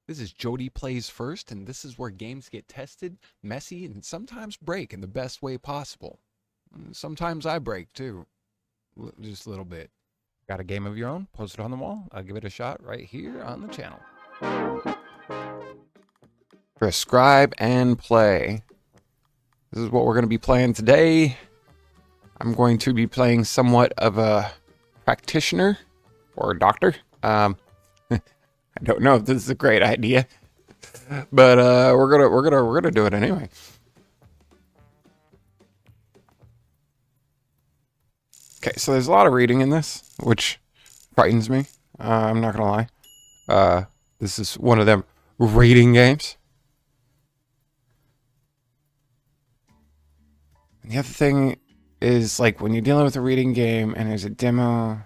This is Jody Plays First, and this is where games get tested, messy, and sometimes break in the best way possible. Sometimes I break too, just a little bit. Got a game of your own? Post it on the wall. I'll give it a shot right here on the channel. Prescribe and play. This is what we're going to be playing today. I'm going to be playing somewhat of a practitioner or a doctor. I don't know if this is a great idea, but we're gonna do it anyway. Okay, so there's a lot of reading in this, which frightens me. I'm not gonna lie. This is one of them reading games. And the other thing is, like, when you're dealing with a reading game and there's a demo.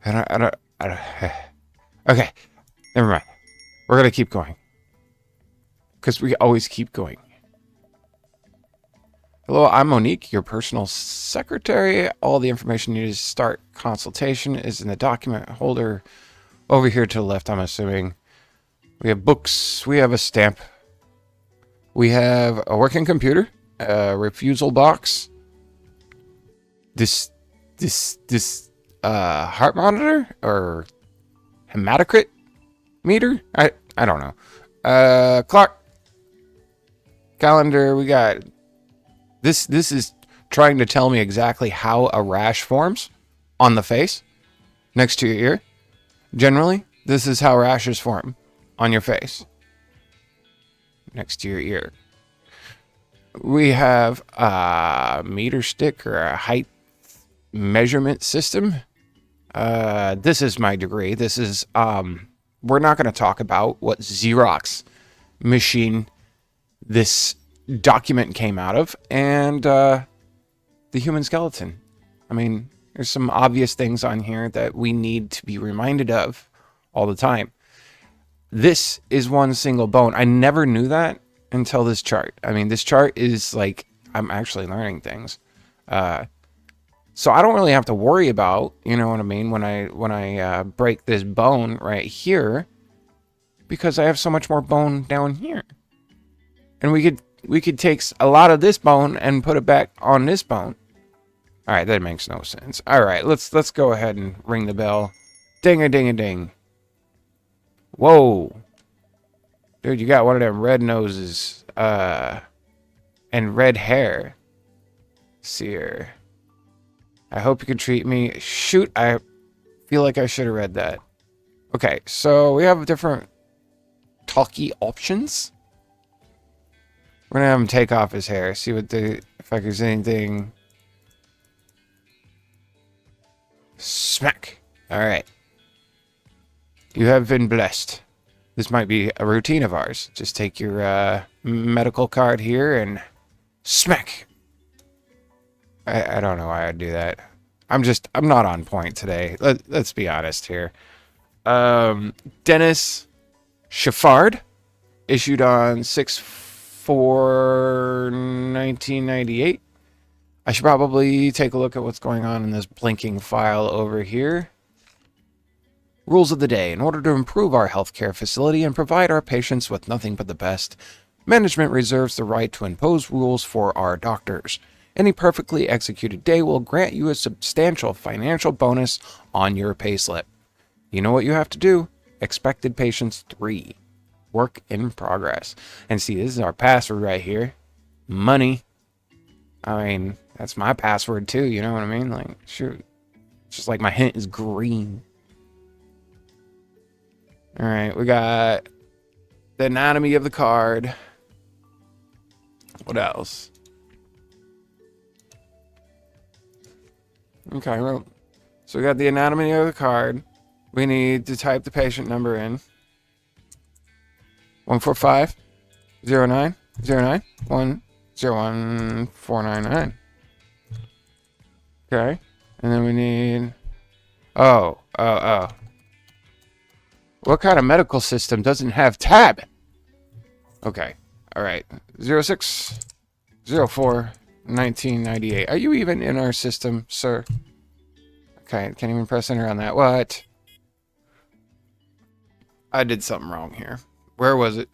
I don't. Okay, never mind. We're gonna keep going because we always keep going. Hello, I'm Monique, your personal secretary. All the information needed to start consultation is in the document holder over here to the left, I'm assuming. We have books. We have a stamp. We have a working computer, a refusal box. This heart monitor or hematocrit meter? I don't know. Clock. Calendar. We got this is trying to tell me exactly how a rash forms on the face next to your ear. Generally, this is how rashes form on your face next to your ear. We have a meter stick or a height measurement system. This is my degree. This is, we're not going to talk about what Xerox machine this document came out of, and the human skeleton. I mean, there's some obvious things on here that we need to be reminded of all the time. This is one single bone. I never knew that until this chart. I mean, this chart is like, I'm actually learning things. So I don't really have to worry about, you know what I mean, when I break this bone right here, because I have so much more bone down here. And we could take a lot of this bone and put it back on this bone. All right, that makes no sense. All right, let's go ahead and ring the bell. Ding a ding a ding. Whoa. Dude, you got one of them red noses and red hair. Seer. I hope you can treat me. Shoot, I feel like I should have read that. Okay, so we have different talkie options. We're gonna have him take off his hair, see what if there's anything. Smack. Alright. You have been blessed. This might be a routine of ours. Just take your medical card here and smack. I don't know why I'd do that. I'm not on point today. Let's be honest here. Dennis Chaffard, issued on 6/4/1998. I should probably take a look at what's going on in this blinking file over here. Rules of the day. In order to improve our healthcare facility and provide our patients with nothing but the best, management reserves the right to impose rules for our doctors. Any perfectly executed day will grant you a substantial financial bonus on your payslip. You know what you have to do? Expected patients 3. Work in progress. And see, this is our password right here. Money. I mean, that's my password too, you know what I mean? Like, shoot. It's just like my hint is green. Alright, we got the anatomy of the card. What else? Okay, well, so we got the anatomy of the card. We need to type the patient number in. 1450909101499. Okay, and then we need. Oh. What kind of medical system doesn't have tab? Okay, all right. 06/04/1998. Are you even in our system, sir? Okay, can't even press enter on that. What? I did something wrong here. Where was it?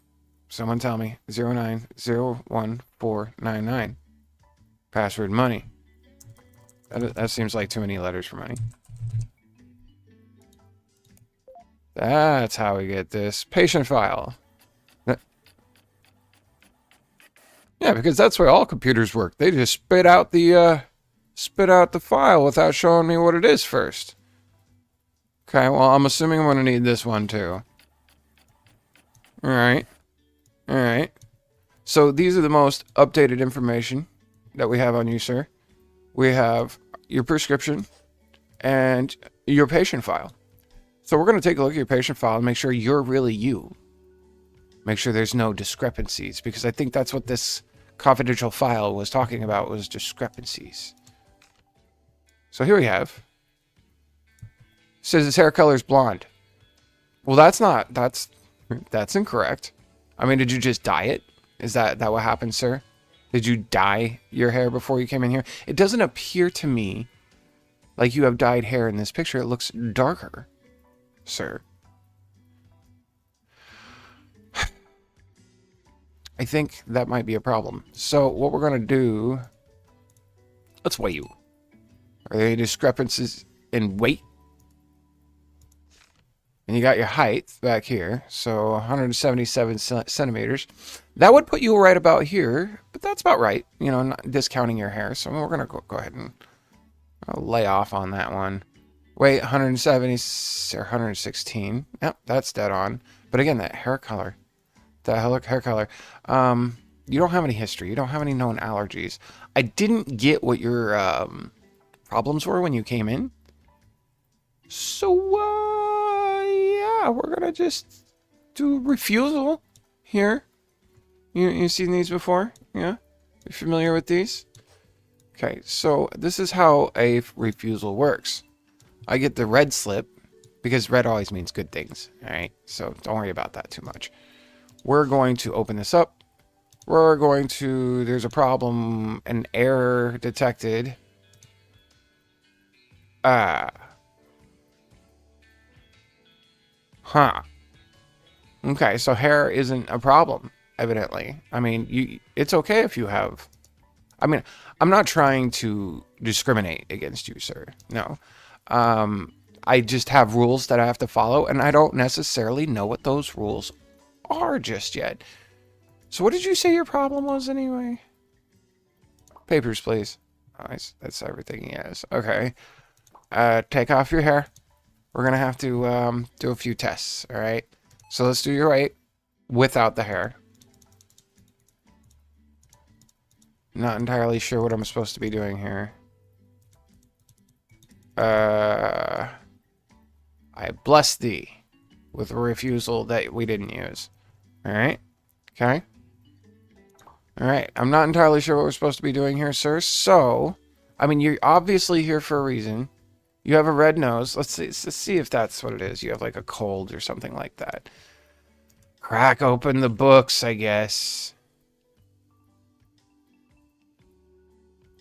Someone tell me. 0901499. Password money. That seems like too many letters for money. That's how we get this. Patient file. Yeah, because that's why all computers work. They just spit out the file without showing me what it is first. Okay, well, I'm assuming I'm going to need this one too. Alright. Alright. So these are the most updated information that we have on you, sir. We have your prescription and your patient file. So we're going to take a look at your patient file and make sure you're really you. Make sure there's no discrepancies, because I think that's what this confidential file was talking about, was discrepancies. So here we have. It says his hair color is blonde. Well, that's incorrect. I mean, did you just dye it? Is that what happened, sir? Did you dye your hair before you came in here? It doesn't appear to me like you have dyed hair in this picture. It looks darker, sir. I think that might be a problem. So what we're going to do, let's weigh you. Are there any discrepancies in weight? And you got your height back here, so 177 centimeters. That would put you right about here, but that's about right. You know, not discounting your hair. So we're going to go ahead and lay off on that one. Weight 170 or 116. Yep, that's dead on. But again, that hair color. That hair color. You don't have any history. You don't have any known allergies. I didn't get what your problems were when you came in. So, yeah, we're going to just do refusal here. You've seen these before? Yeah? You familiar with these? Okay, so this is how a refusal works. I get the red slip, because red always means good things. Alright, so don't worry about that too much. We're going to open this up. We're going to, there's a problem, an error detected. Huh. Okay, so hair isn't a problem, evidently. I mean, it's okay if you have, I mean, I'm not trying to discriminate against you, sir. No. I just have rules that I have to follow, and I don't necessarily know what those rules are just yet. So what did you say your problem was anyway? Papers, please. Nice. That's everything he has. Okay. Take off your hair. We're gonna have to do a few tests. All right. So let's do your weight without the hair. Not entirely sure what I'm supposed to be doing here. I bless thee with a refusal that we didn't use. Alright. Okay. Alright. I'm not entirely sure what we're supposed to be doing here, sir. So, I mean, you're obviously here for a reason. You have a red nose. Let's see if that's what it is. You have like a cold or something like that. Crack open the books, I guess.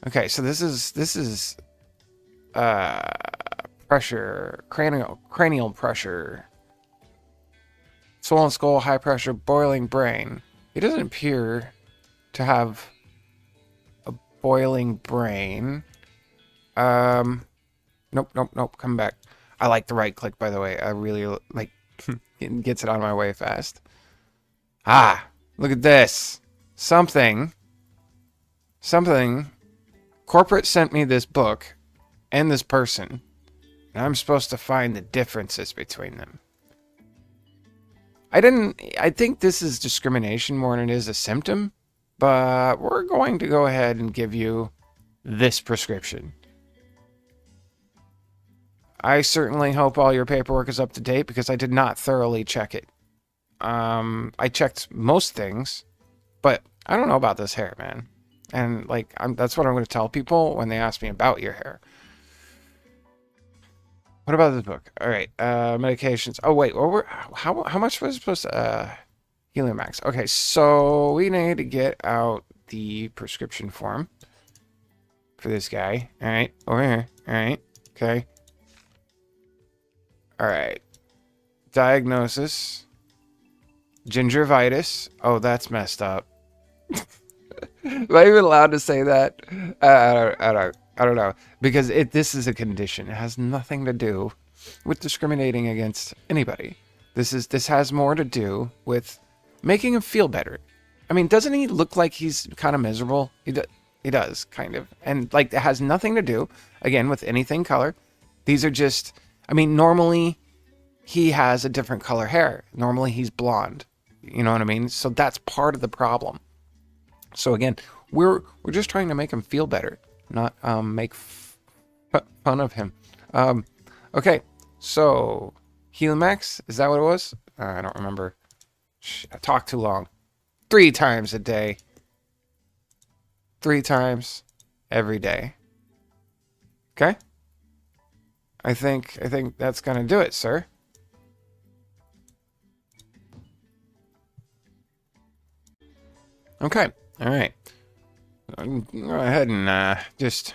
Okay, so this is pressure, cranial pressure. Swollen skull, high pressure, boiling brain. He doesn't appear to have a boiling brain. Nope. Come back. I like the right click, by the way. I really like it gets it out of my way fast. Ah, look at this. Something. Corporate sent me this book and this person, and I'm supposed to find the differences between them. I think this is discrimination more than it is a symptom, but we're going to go ahead and give you this prescription. I certainly hope all your paperwork is up to date, because I did not thoroughly check it. I checked most things, but I don't know about this hair, man. And like, that's what I'm going to tell people when they ask me about your hair. What about this book? All right, medications. Oh wait, how much was supposed to Heliumax? Okay, so we need to get out the prescription form for this guy. All right, over here. All right, okay. All right, diagnosis. Gingivitis. Oh, that's messed up. Am I even allowed to say that? I don't know. Because this is a condition. It has nothing to do with discriminating against anybody. This has more to do with making him feel better. I mean, doesn't he look like he's kind of miserable? He does, kind of. And, like, it has nothing to do, again, with anything color. These are just... I mean, normally, he has a different color hair. Normally, he's blonde. You know what I mean? So that's part of the problem. So, again, we're just trying to make him feel better, not make fun of him. Okay, so... Helimax? Is that what it was? I don't remember. I talked too long. 3 times a day. 3 times every day. Okay? I think that's gonna do it, sir. Okay. All right. Go ahead and just...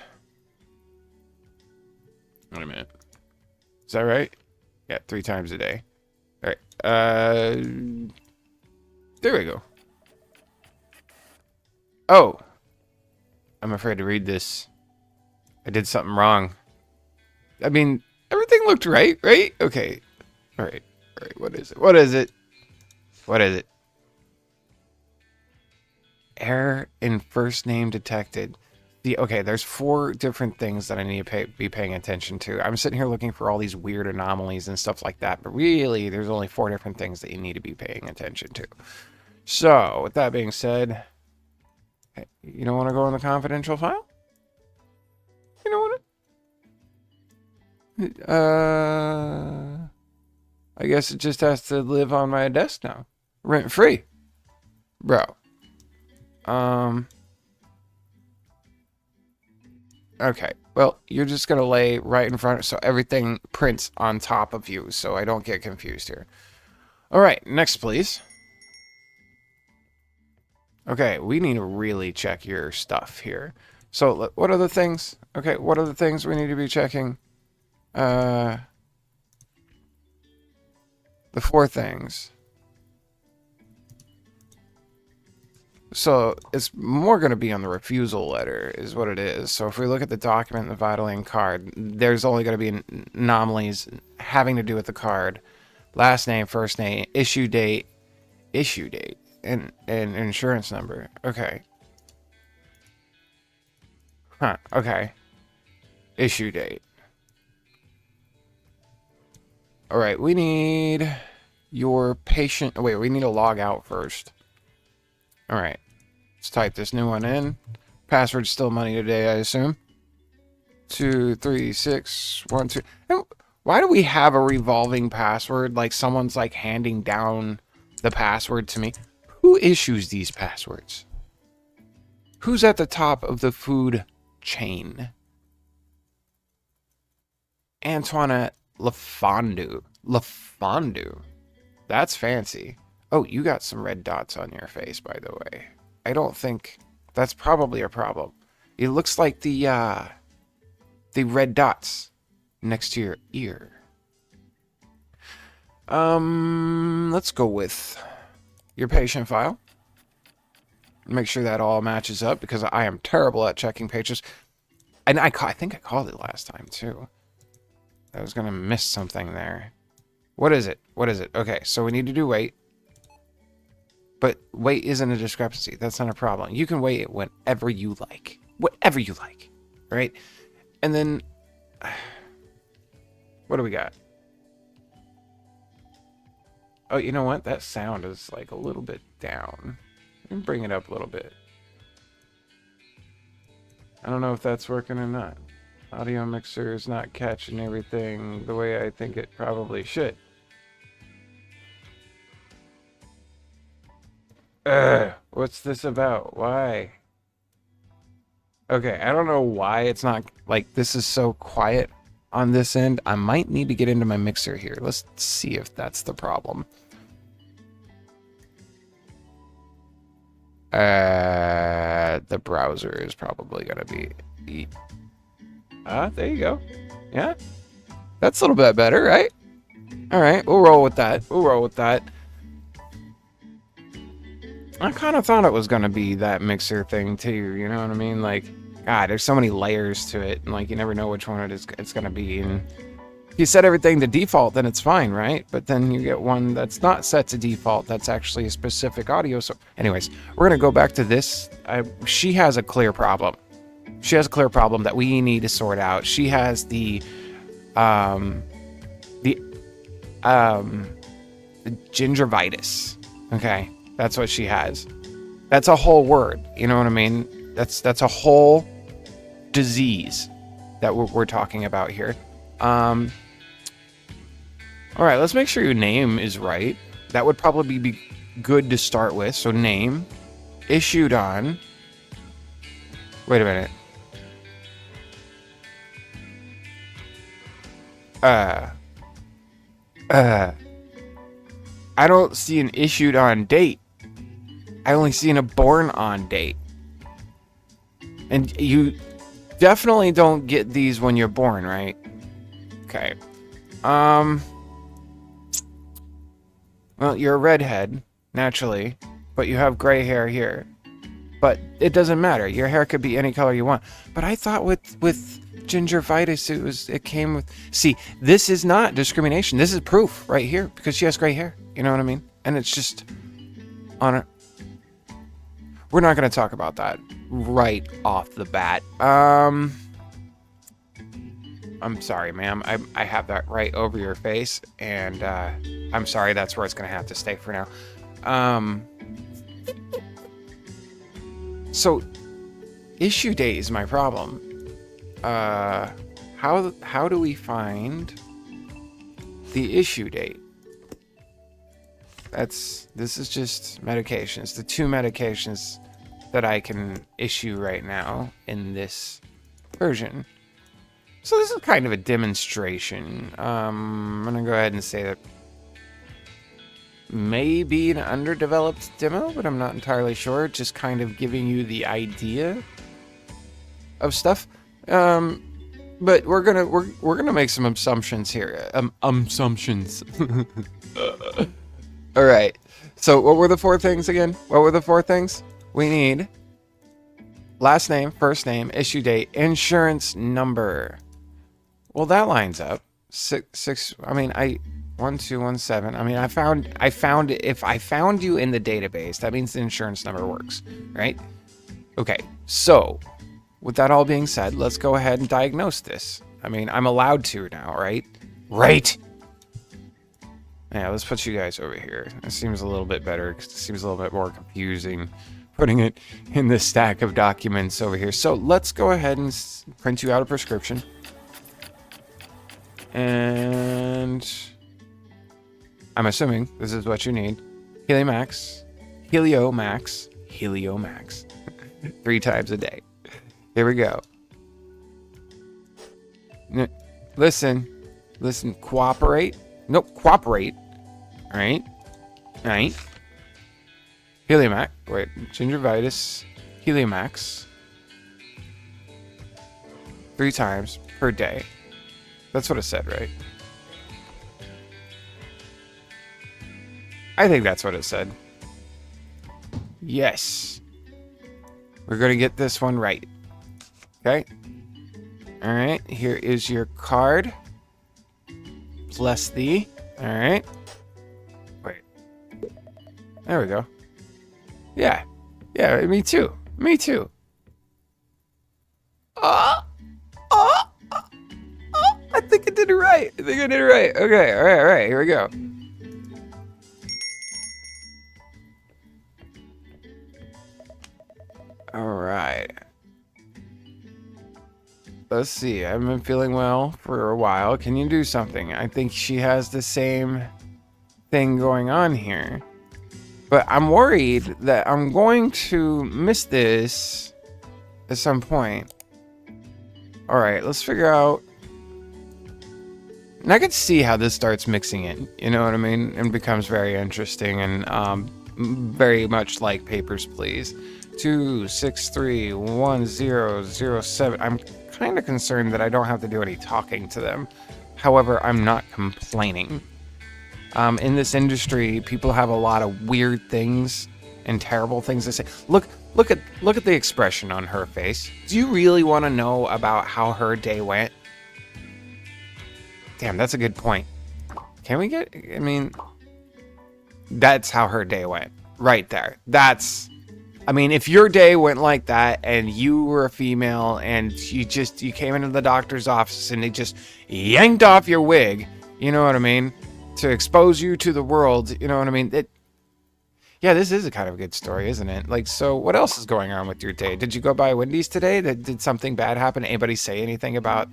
Wait a minute. Is that right? Yeah, 3 times a day. All right. There we go. Oh. I'm afraid to read this. I did something wrong. I mean, everything looked right? Okay. All right. What is it? What is it? Error in first name detected. Okay, there's 4 different things that I need to be paying attention to. I'm sitting here looking for all these weird anomalies and stuff like that, but really, there's only 4 different things that you need to be paying attention to. So, with that being said, hey, you don't want to go in the confidential file? You don't want to? I guess it just has to live on my desk now. Rent-free. Bro. Okay, well, you're just going to lay right in front, so everything prints on top of you, so I don't get confused here. All right, next, please. Okay, we need to really check your stuff here. So, what are the things? Okay, what are the things we need to be checking? The 4 things. So it's more going to be on the refusal letter is what it is. So if we look at the document and the Vitaling card, there's only going to be anomalies having to do with the card. Last name, first name, issue date, and insurance number. Okay. Huh, okay. Issue date. All right, we need your patient... Oh, wait, we need to log out first. All right. Let's type this new one in. Password's still money today, I assume. 2, 3, 6, 1, 2. And why do we have a revolving password? Like someone's like handing down the password to me. Who issues these passwords? Who's at the top of the food chain? Antoinette LaFondue. LaFondue. That's fancy. Oh, you got some red dots on your face, by the way. I don't think... That's probably a problem. It looks like the red dots next to your ear. Let's go with your patient file. Make sure that all matches up, because I am terrible at checking pages. And I think I called it last time, too. I was going to miss something there. What is it? Okay, so we need to do weight. But weight isn't a discrepancy. That's not a problem. You can weigh it whenever you like. Whatever you like. Right? And then... What do we got? Oh, you know what? That sound is like a little bit down. Let me bring it up a little bit. I don't know if that's working or not. Audio mixer is not catching everything the way I think it probably should. What's this about? Why? Okay, I don't know why it's not, like, this is so quiet on this end. I might need to get into my mixer here. Let's see if that's the problem. The browser is probably gonna be... there you go. Yeah? That's a little bit better, right? Alright, we'll roll with that. I kind of thought it was going to be that mixer thing too, you know what I mean? Like, God, there's so many layers to it, and like you never know which one it's going to be. And if you set everything to default, then it's fine, right? But then you get one that's not set to default, that's actually a specific audio. So anyways, we're going to go back to this. She has a clear problem. She has a clear problem that we need to sort out. She has the gingivitis. Okay, that's what she has. That's a whole word. You know what I mean? That's a whole disease that we're talking about here. All right, let's make sure your name is right. That would probably be good to start with. So name, issued on. Wait a minute. I don't see an issued on date. I only see a born on date. And you definitely don't get these when you're born, right? Okay. Well, you're a redhead, naturally, but you have gray hair here. But it doesn't matter. Your hair could be any color you want. But I thought with gingivitis, it came with... See, this is not discrimination. This is proof right here because she has gray hair. You know what I mean? And it's just on her. We're not going to talk about that right off the bat. I'm sorry, ma'am. I have that right over your face, and I'm sorry. That's where it's going to have to stay for now. So, issue date is my problem. How do we find the issue date? This is just medications. The 2 medications that I can issue right now in this version. So this is kind of a demonstration. I'm gonna go ahead and say that maybe an underdeveloped demo, but I'm not entirely sure. Just kind of giving you the idea of stuff. But we're gonna make some assumptions here. Assumptions. All right. So what were the 4 things again? What were the 4 things? We need last name, first name, issue date, insurance number. Well, that lines up. 6. I mean, 1217. I mean, I found if I found you in the database, that means the insurance number works, right? Okay. So, with that all being said, let's go ahead and diagnose this. I mean, I'm allowed to now, right? Right. Yeah, let's put you guys over here. It seems a little bit better because it seems a little bit more confusing putting it in this stack of documents over here. So let's go ahead and print you out a prescription. And I'm assuming this is what you need. Heliomax. 3 times a day. Here we go. Listen, cooperate. Nope, cooperate. All right. Heliomax. Wait, gingivitis. Heliomax. 3 times per day. That's what it said, right? I think that's what it said. Yes. We're going to get this one right. Okay. All right. Here is your card. Bless thee. All right. Wait. There we go. Yeah. Yeah, me too. Me too. I think I did it right. Okay. All right. Here we go. All right. Let's see. I've been feeling well for a while. Can you do something? I think she has the same thing going on here. But I'm worried that I'm going to miss this at some point. All right, let's figure out. And I can see how this starts mixing in. You know what I mean? And becomes very interesting and very much like Papers, Please. 2631007. I'm kind of concerned that I don't have to do any talking to them. However, I'm not complaining. In this industry, people have a lot of weird things and terrible things to say. Look at the expression on her face. Do you really want to know about how her day went? Damn, that's a good point. Can we get, I mean, that's how her day went. Right there. That's, I mean, if your day went like that and you were a female and you came into the doctor's office and they just yanked off your wig, you know what I mean? To expose you to the world, you know what I mean? Yeah, this is a kind of a good story, isn't it? Like, so what else is going on with your day? Did you go by Wendy's today? Did something bad happen? Anybody say anything about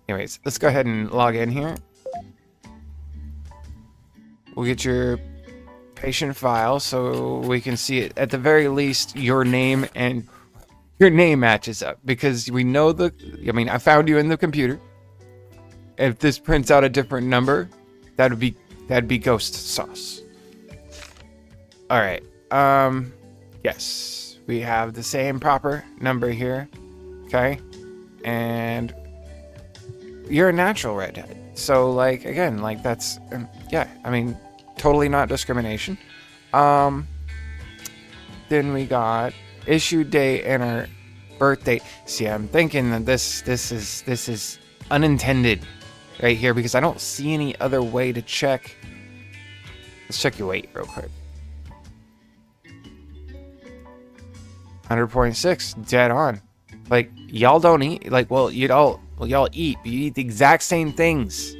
anyways, let's go ahead and log in here. We'll get your patient file so we can see it. At the very least, your name matches up, because we know I found you in the computer. If this prints out a different number, that'd be ghost sauce. All right. Yes, we have the same proper number here. Okay. And you're a natural redhead. So, like, again, like, that's, yeah, I mean, totally not discrimination. Then we got issue date and our birth date. See, I'm thinking that this is unintended right here, because I don't see any other way to check. Let's check your weight real quick. 100.6, dead on. Like, y'all don't eat, like, well, y'all eat, but you eat the exact same things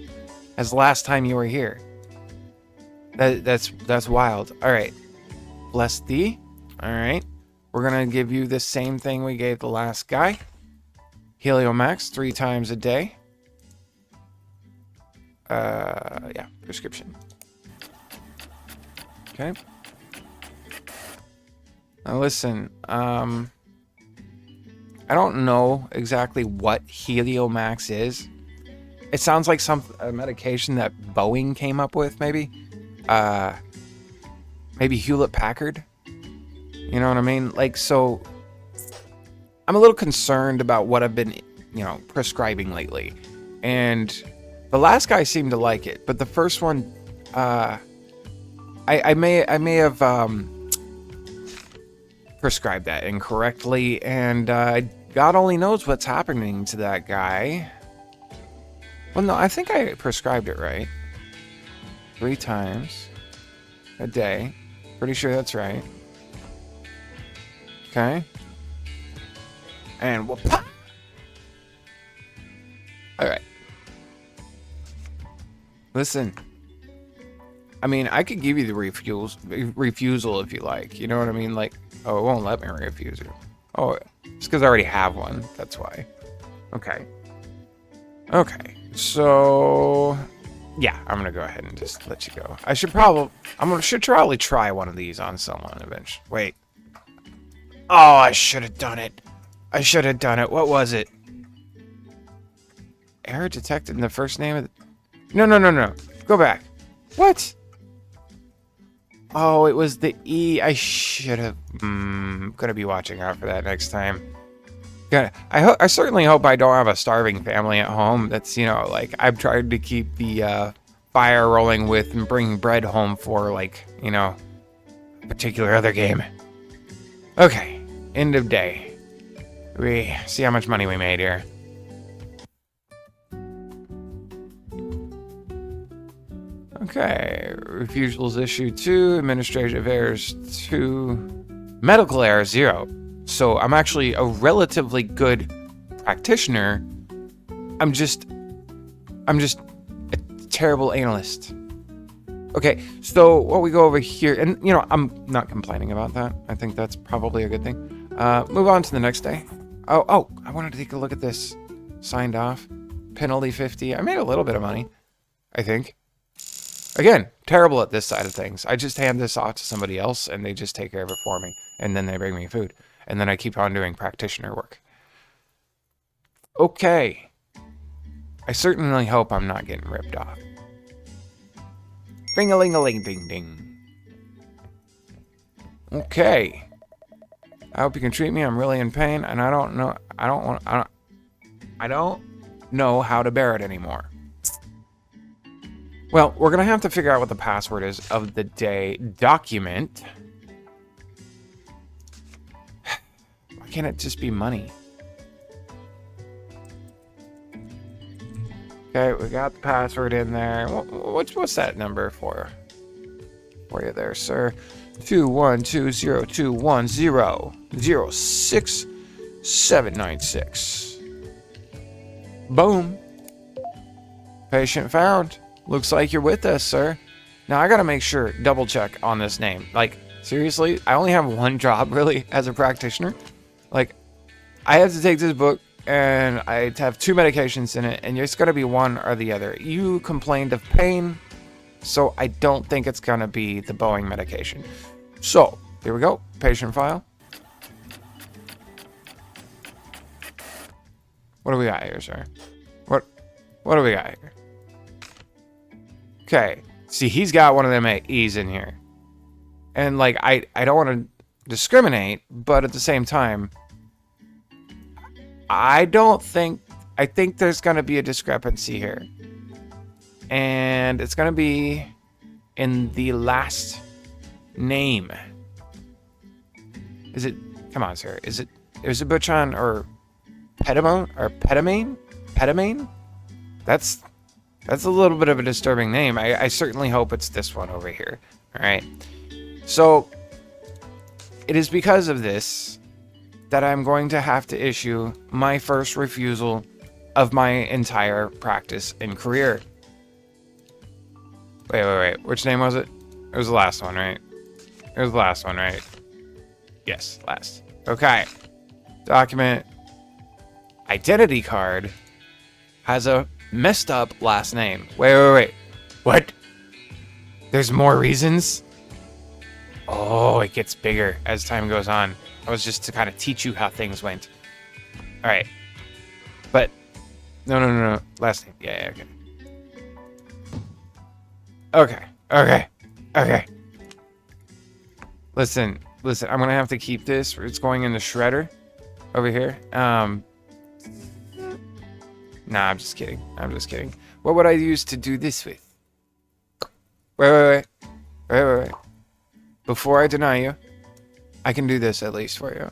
as last time you were here. That's wild. All right, bless thee. All right, we're gonna give you the same thing we gave the last guy. Heliomax 3 times a day. Yeah, prescription. Okay. Now listen, I don't know exactly what Heliomax is. It sounds like a medication that Boeing came up with, maybe. Maybe Hewlett-Packard. You know what I mean? Like, so I'm a little concerned about what I've been, prescribing lately. And the last guy seemed to like it, but the first one, I may have prescribed that incorrectly, and God only knows what's happening to that guy. Well, no, I think I prescribed it right. 3 times a day. Pretty sure that's right. Okay. And we'll pop. All right. Listen. I mean, I could give you the refusal if you like. You know what I mean? Like, oh, it won't let me refuse you. Oh, it's because I already have one. That's why. Okay. Okay. So, yeah, I'm gonna go ahead and just let you go. I should probably try one of these on someone eventually. Wait. Oh, I should have done it. What was it? Error detected in the first name of the... No. Go back. What? Oh, it was the E. I should have... Gonna be watching out for that next time. I certainly hope I don't have a starving family at home. That's, like, I've tried to keep the fire rolling with and bring bread home for, like, a particular other game. Okay, end of day. We see how much money we made here. Okay, refusals issue 2, administrative errors 2, medical error 0. So I'm actually a relatively good practitioner. I'm just a terrible analyst. Okay, so what we go over here, and I'm not complaining about that. I think that's probably a good thing. Move on to the next day. Oh, I wanted to take a look at this. Signed off. Penalty 50. I made a little bit of money, I think. Again, terrible at this side of things. I just hand this off to somebody else and they just take care of it for me. And then they bring me food. And then I keep on doing practitioner work. Okay. I certainly hope I'm not getting ripped off. Ring-a-ling-a-ling-ding-ding. Okay. I hope you can treat me. I'm really in pain and I don't know how to bear it anymore. Well, we're going to have to figure out what the password is of the day document. Why can't it just be money? Okay, we got the password in there. What's that number for you there, sir? 212021006 Boom. Patient found. Looks like you're with us, sir. Now I gotta make sure, double check on this name. Like, seriously, I only have one job really as a practitioner. Like, I have to take this book and I have 2 medications in it, and it's gonna be one or the other. You complained of pain, so I don't think it's gonna be the Boeing medication. So, here we go. Patient file. What do we got here, sir? What do we got here? Okay. See, he's got one of them E's in here. And, like, I don't want to discriminate, but at the same time, I think there's going to be a discrepancy here. And it's going to be in the last name. Is it, come on, sir. Is it Buchan or Pedamone or Pedamane? Pedamane? That's a little bit of a disturbing name. I certainly hope it's this one over here. All right. So it is because of this that I'm going to have to issue my first refusal of my entire practice and career. Wait. Which name was it? It was the last one, right? It was the last one, right? Yes, last. Okay. Document. Identity card has a messed up last name. Wait. What? There's more reasons? Oh, it gets bigger as time goes on. I was just to kind of teach you how things went. All right. But no. Last name. Yeah, okay. Okay. Listen. I'm going to have to keep this. It's going in the shredder over here. Nah, I'm just kidding. What would I use to do this with? Wait. Before I deny you, I can do this at least for you.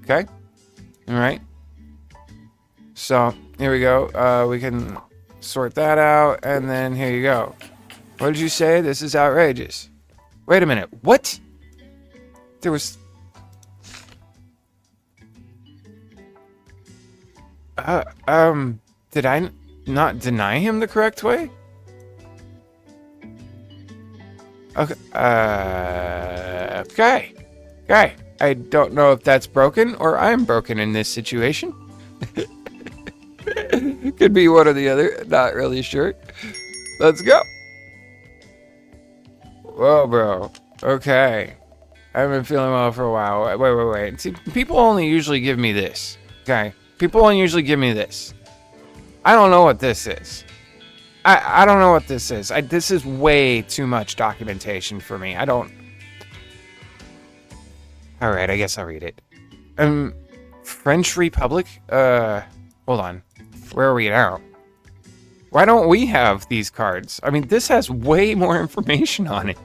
Okay? Alright. So, here we go. We can sort that out, and then here you go. What did you say? This is outrageous. Wait a minute. What? There was... did I not deny him the correct way? Okay, okay. I don't know if that's broken or I'm broken in this situation. Could be one or the other, not really sure. Let's go. Whoa, bro. Okay. I haven't been feeling well for a while. Wait. See, people only usually give me this. Okay? People only usually give me this. I don't know what this is. I don't know what this is. This is way too much documentation for me. I don't... Alright, I guess I'll read it. French Republic? Hold on. Where are we now? Why don't we have these cards? I mean, this has way more information on it.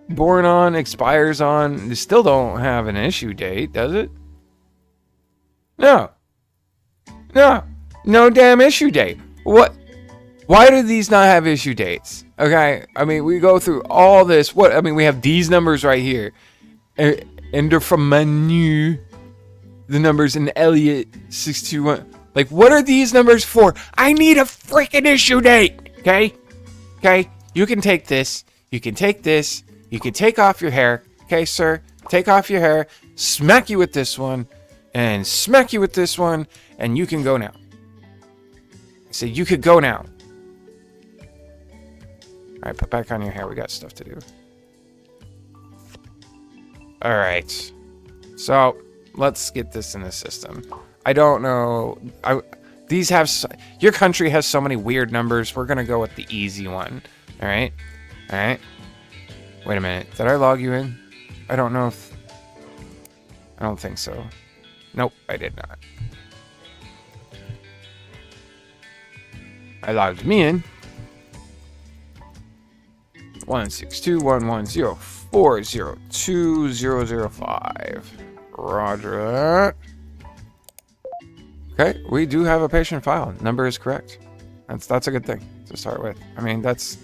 Born on, expires on. You still don't have an issue date, does it? No. No damn issue date. What? Why do these not have issue dates? Okay, I mean, we go through all this. What? I mean, we have these numbers right here. Ender from Manu. The numbers in Elliot 621. Like, what are these numbers for? I need a freaking issue date. Okay? You can take this. You can take this. You can take off your hair. Okay, sir? Take off your hair. Smack you with this one. And smack you with this one. And you can go now. So you could go now. Alright, put back on your hair. We got stuff to do. Alright. So, let's get this in the system. I don't know. These have... your country has so many weird numbers. We're going to go with the easy one. Alright? Alright? Wait a minute. Did I log you in? I don't know if... I don't think so. Nope, I did not. I logged me in. 162.110.402.005. Roger that. Okay, we do have a patient file. Number is correct. That's a good thing to start with. I mean, that's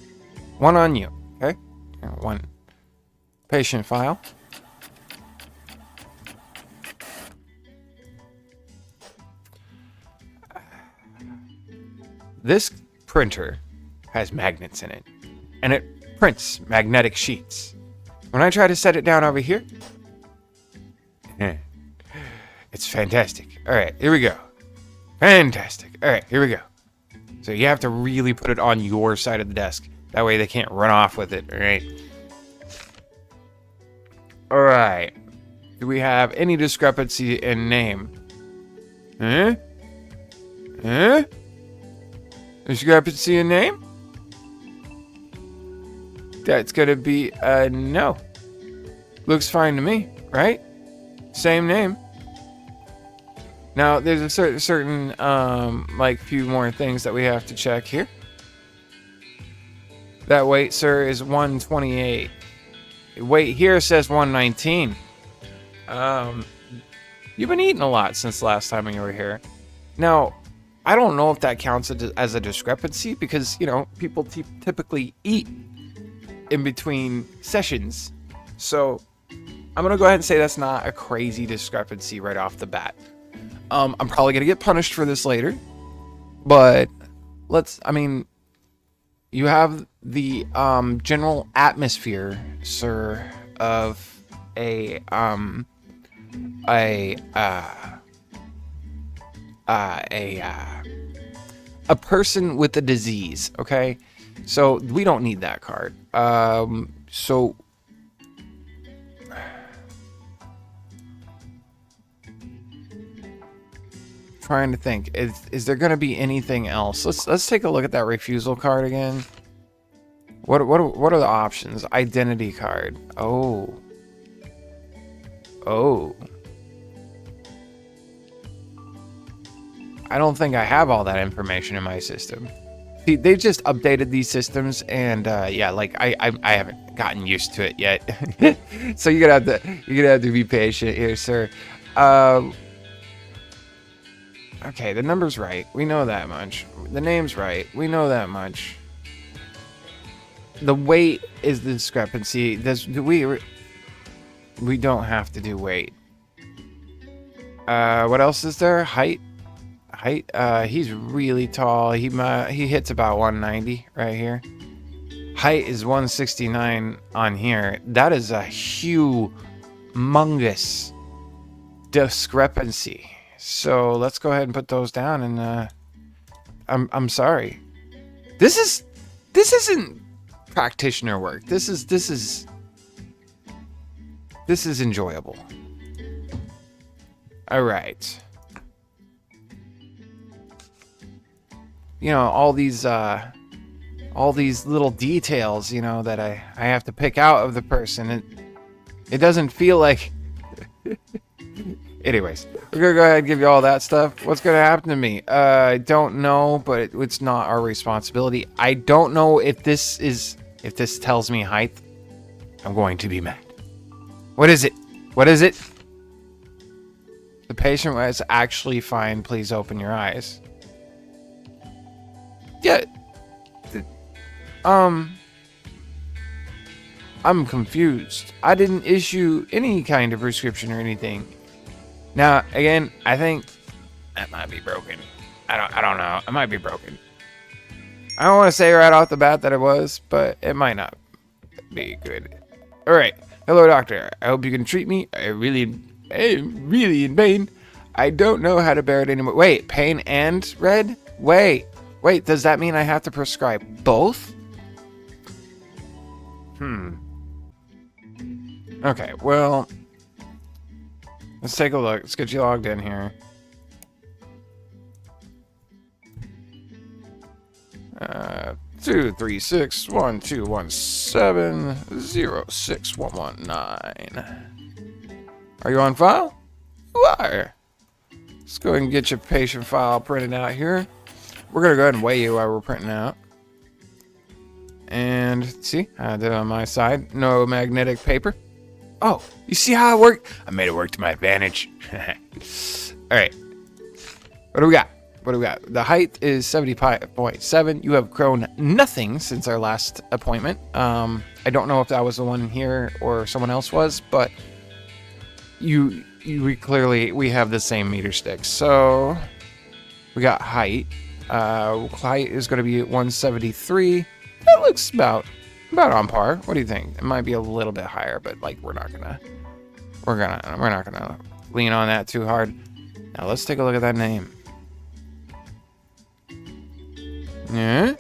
one on you. Okay, one patient file. This printer has magnets in it, and it prints magnetic sheets. When I try to set it down over here, it's fantastic. All right, here we go. Fantastic. All right, here we go. So you have to really put it on your side of the desk. That way they can't run off with it, all right? All right. Do we have any discrepancy in name? Huh? Discrepancy in name? That's gonna be a no. Looks fine to me, right? Same name. Now, there's a certain like few more things that we have to check here. That weight, sir, is 128. Weight here says 119. You've been eating a lot since the last time you were here. Now, I don't know if that counts as a discrepancy because, you know, people typically eat in between sessions. So I'm going to go ahead and say that's not a crazy discrepancy right off the bat. I'm probably going to get punished for this later. But you have the general atmosphere, sir, of a person with a disease, okay? So we don't need that card. So trying to think, is there going to be anything else? Let's take a look at that refusal card again. What are the options? Identity card. Oh. I don't think I have all that information in my system. See, they just updated these systems, and yeah, like I haven't gotten used to it yet. So you're gonna have to be patient here, sir. Okay, the number's right. We know that much. The name's right. We know that much. The weight is the discrepancy. We don't have to do weight. What else is there? Height. He's really tall. He hits about 190 right here. Height is 169 on here. That is a humongous discrepancy. So let's go ahead and put those down. And I'm sorry. This isn't practitioner work. This is enjoyable. All right. You know, all these little details, you know, that I have to pick out of the person. It doesn't feel like... Anyways, we're going to go ahead and give you all that stuff. What's going to happen to me? I don't know, but it's not our responsibility. I don't know if this tells me height. I'm going to be mad. What is it? What is it? The patient was actually fine. Please open your eyes. Yeah. I'm confused. I didn't issue any kind of prescription or anything. Now, again, I think that might be broken. I don't know. It might be broken. I don't want to say right off the bat that it was, but it might not be good. All right. Hello, doctor. I hope you can treat me. I'm really in pain. I don't know how to bear it anymore. Wait, pain and red? Wait, does that mean I have to prescribe both? Okay, well, let's take a look. Let's get you logged in here. Uh, 236-1217-06119. Are you on file? You are. Let's go ahead and get your patient file printed out here. we're going to go ahead and weigh you while we're printing out. And see, I did it on my side. No magnetic paper. Oh, you see how it worked? I made it work to my advantage. All right. What do we got? What do we got? The height is 70.7. You have grown nothing since our last appointment. I don't know if that was the one here or someone else was, but we clearly, we have the same meter sticks. So we got height. Height is going to be 173. That looks about on par. What do you think? It might be a little bit higher, but like we're not gonna lean on that too hard. Now let's take a look at that name. Yeah.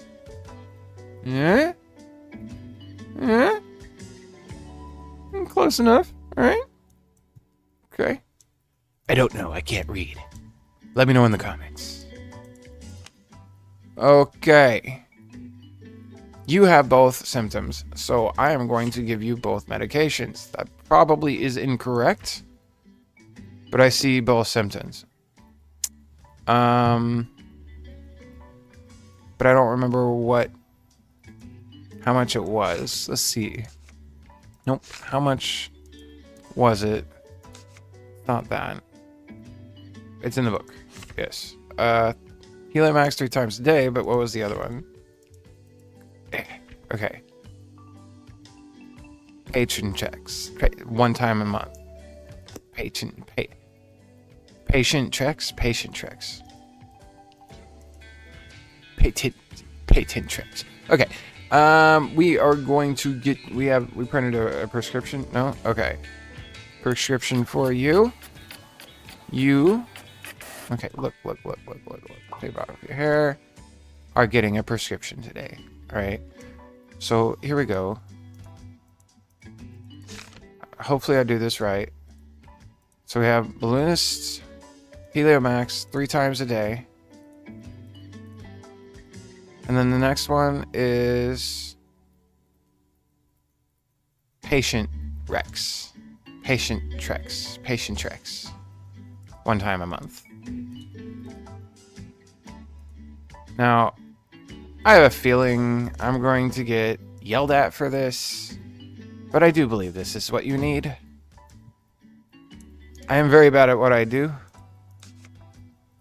Close enough. All right. Okay. I don't know. I can't read. Let me know in the comments. Okay. You have both symptoms, so I am going to give you both medications. That probably is incorrect, but I see both symptoms. But I don't remember how much it was. Let's see. Nope. How much was it? Not that. It's in the book. Yes. Helimax 3 times a day, but what was the other one? Okay. Patient checks. 1 time a month. Patient checks. Patient checks. Patent checks. Okay. We are going to get. We printed a prescription. No. Okay. Prescription for you. Okay. Look. Think about it. Your hair are getting a prescription today. All right. So here we go. Hopefully I do this right. So we have Balloonist, Heliomax 3 times a day. And then the next one is Patient Rex. Patient Trex. 1 time a month. Now, I have a feeling I'm going to get yelled at for this, but I do believe this is what you need. I am very bad at what I do,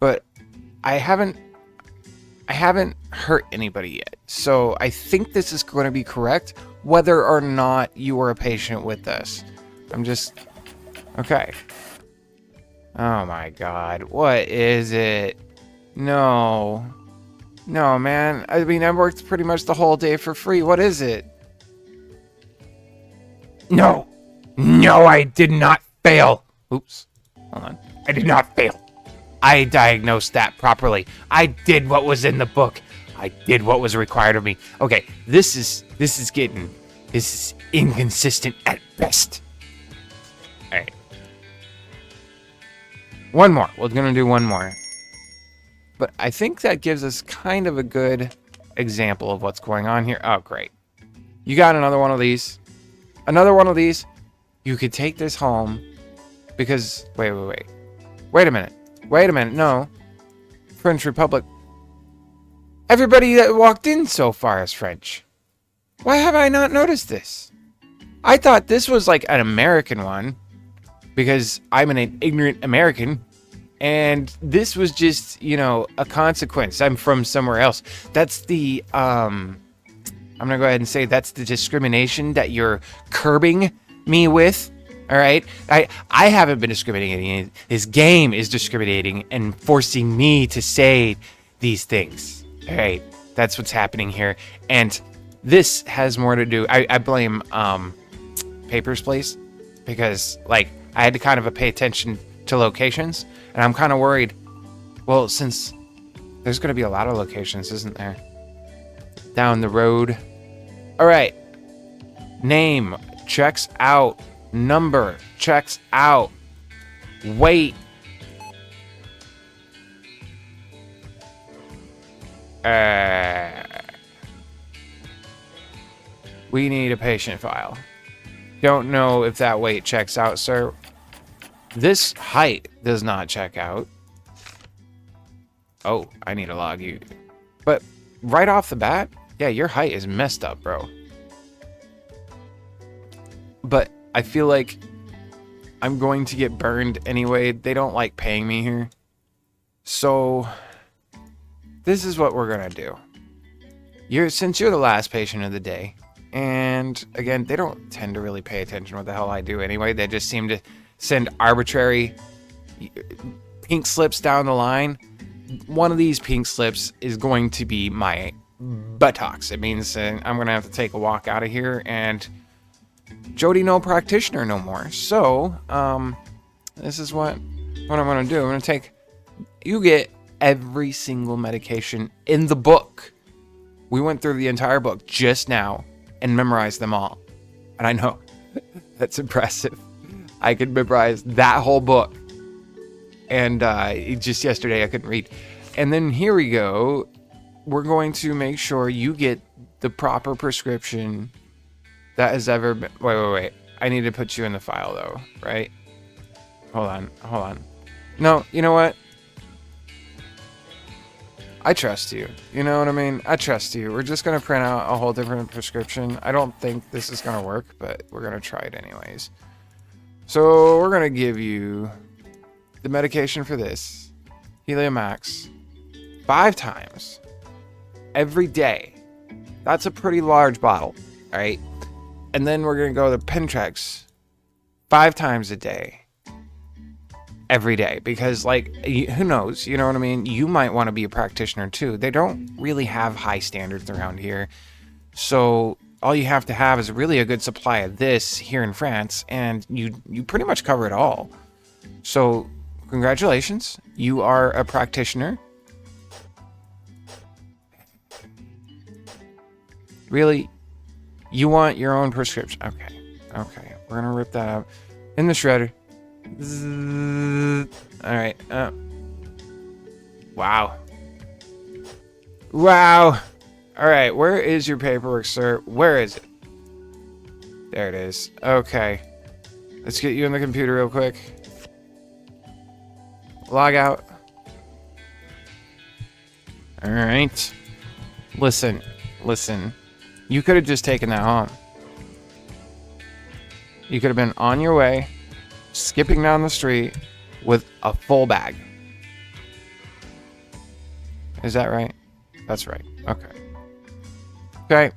but I haven't hurt anybody yet. So I think this is going to be correct, whether or not you are a patient with us. Okay. Oh my God, what is it? No, man. I mean, I worked pretty much the whole day for free. What is it? No, I did not fail. Oops. Hold on. I did not fail. I diagnosed that properly. I did what was in the book. I did what was required of me. Okay, this is inconsistent at best. All right. One more. We're going to do one more. But I think that gives us kind of a good example of what's going on here. Oh, great. You got another one of these. Another one of these. You could take this home because... Wait a minute. No. French Republic. Everybody that walked in so far is French. Why have I not noticed this? I thought this was like an American one because I'm an ignorant American. And this was just, a consequence. I'm from somewhere else. That's the, I'm going to go ahead and say that's the discrimination that you're curbing me with. All right? I haven't been discriminating. This game is discriminating and forcing me to say these things. All right? That's what's happening here. And this has more to do, I blame, Papers, Place, because, I had to kind of pay attention to locations. And I'm kind of worried. Well, since there's going to be a lot of locations, isn't there? Down the road. All right. Name checks out. Number checks out. Weight. We need a patient file. Don't know if that weight checks out, sir. This height does not check out. Oh, I need to log you. But right off the bat, yeah, your height is messed up, bro. But I feel like I'm going to get burned anyway. They don't like paying me here. So this is what we're going to do. Since you're the last patient of the day, and again, they don't tend to really pay attention to what the hell I do anyway. They just seem to send arbitrary pink slips down the line. One of these pink slips is going to be my buttocks. It means I'm going to have to take a walk out of here, and Jody no practitioner no more. So, this is what I'm going to do. I'm going to take, you get every single medication in the book. We went through the entire book just now and memorized them all. And I know that's impressive. I could memorize that whole book. And just yesterday I couldn't read. And then here we go. We're going to make sure you get the proper prescription that has ever been. Wait. I need to put you in the file though, right? Hold on. No, you know what? I trust you. You know what I mean? I trust you. We're just going to print out a whole different prescription. I don't think this is going to work, but we're going to try it anyways. So we're going to give you the medication for this, Helium-Max, 5 times every day. That's a pretty large bottle, all right? And then we're going to go to Pentrex 5 times a day. Every day, because like, who knows, you know what I mean? You might want to be a practitioner too. They don't really have high standards around here, so all you have to have is really a good supply of this here in France, and you pretty much cover it all. So congratulations, you are a practitioner. Really, you want your own prescription? Okay, we're gonna rip that out in the shredder. All right. Wow. All right. Where is your paperwork, sir? Where is it? There it is. Okay. Let's get you in the computer real quick. Log out. All right. Listen. You could have just taken that home. You could have been on your way, skipping down the street with a full bag. Is that right? That's right. Okay.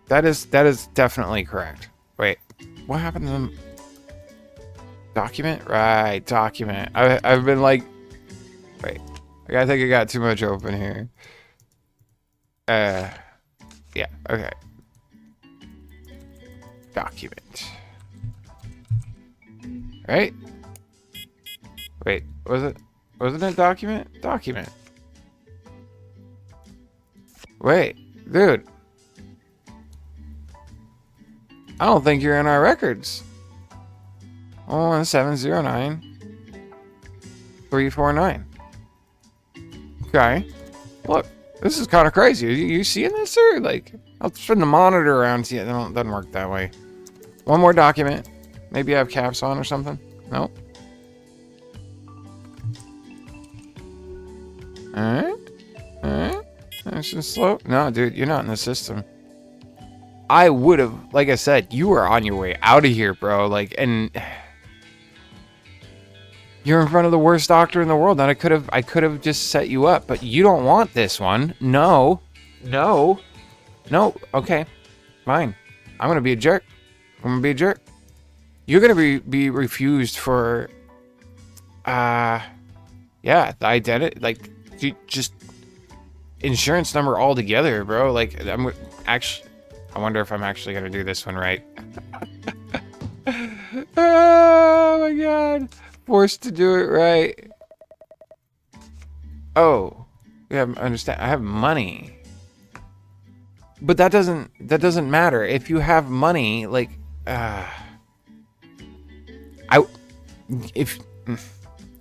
That is definitely correct. Wait, what happened to them? Document? Right, document. I've been like, wait, I think I got too much open here. Yeah, okay. Document. Right? Wait, wasn't it document? Document. Wait, dude. I don't think you're in our records. 11709 349. Okay. Look, this is kind of crazy. You seeing this, sir? Like, I'll spin the monitor around. See, it doesn't work that way. One more document. Maybe I have caps on or something. Nope. Alright. That's just slow. No, dude, you're not in the system. I would have, like I said, you were on your way out of here, bro. Like, and you're in front of the worst doctor in the world. And I could have just set you up, but you don't want this one. No. Okay, fine. I'm gonna be a jerk. You're gonna be refused for, yeah, the identity, like, just insurance number altogether, bro. Like, I wonder if I'm actually gonna do this one right. Oh my god, forced to do it right. Oh, yeah, understand. I have money. But that doesn't matter. If you have money, like,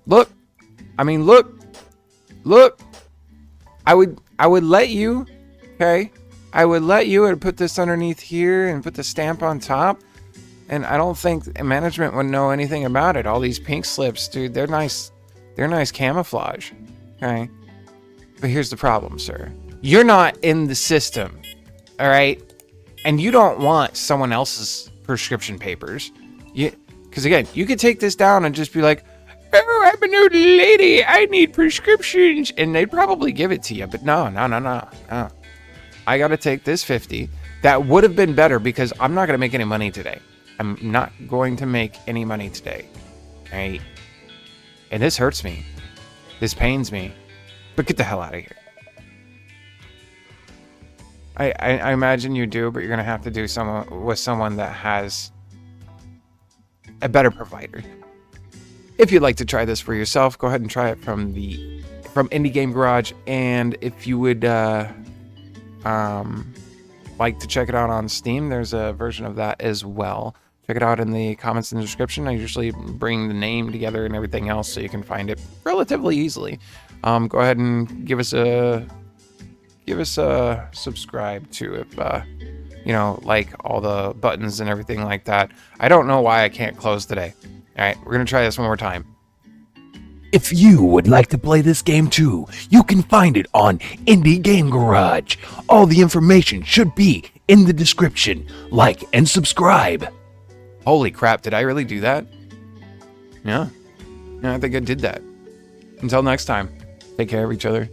look, I would let you, okay? I would let you and put this underneath here and put the stamp on top. And I don't think management would know anything about it. All these pink slips, dude, they're nice camouflage, okay? But here's the problem, sir. You're not in the system, all right? And you don't want someone else's prescription papers. Because again, you could take this down and just be like, oh, I'm an old lady, I need prescriptions. And they'd probably give it to you. But no. I got to take this 50. That would have been better because I'm not going to make any money today. I'm not going to make any money today. All right? And this hurts me. This pains me. But get the hell out of here. I imagine you do, but you're going to have to do someone that has a better provider. If you'd like to try this for yourself, go ahead and try it from Indie Game Garage. And if you would like to check it out on Steam, there's a version of that as well. Check it out in the comments in the description. I usually bring the name together and everything else so you can find it relatively easily. Go ahead and give us a subscribe too if like all the buttons and everything like that. I don't know why I can't close today. All right, we're gonna try this one more time. If you would like to play this game too, you can find it on Indie Game Garage. All the information should be in the description. Like and subscribe. Holy crap, did I really do that? Yeah, I think I did that. Until next time, take care of each other.